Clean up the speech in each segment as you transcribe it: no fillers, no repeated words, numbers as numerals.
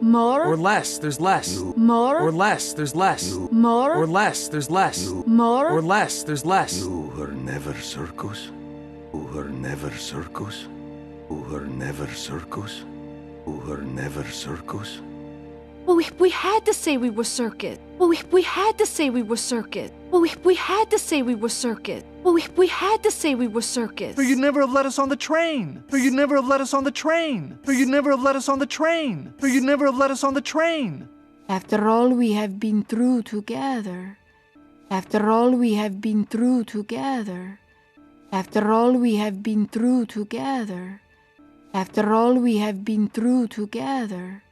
More. Or less, there's less. More. Or less, there's less. More. Or less, there's less. More. Or less, there's less. Nu are never circus. Nu are never circus. Nu are never circus. Nu are never circus. Well, we had to say we were circuit. Well, we had to say we were circuit. Well, we had to say we were circuit. Well, we had to say we were circus. Or you'd never have let us on the train. Or you'd never have let us on the train. Or you'd never have let us on the train. Or you'd never have let us on the train. After all we have been through together. After all we have been through together. After all we have been through together. After all we have been through together.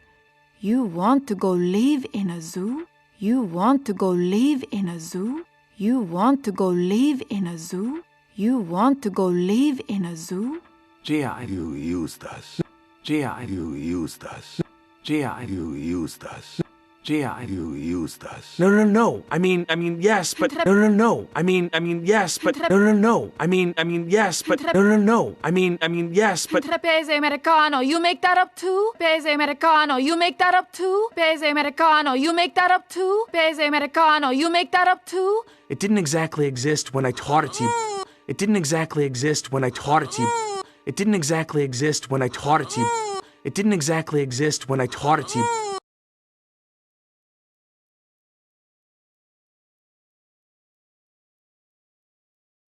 You want to go live in a zoo? You want to go live in a zoo? You want to go live in a zoo? You want to go live in a zoo? Gia, You used us. Gia, You used us. Gia, You used us. Gia. You used us. No. I mean, yes, but no. I mean, yes, but no. I mean, yes, but no. I mean, yes, but Pese Americano, you make that up too? Pese Americano, you make that up too? Pese Americano, you make that up too? Pese Americano, you make that up too? it didn't exactly exist when I taught it to you. It didn't exactly exist when I taught it to you. It didn't exactly exist when I taught it to you. It didn't exactly exist when I taught it to you.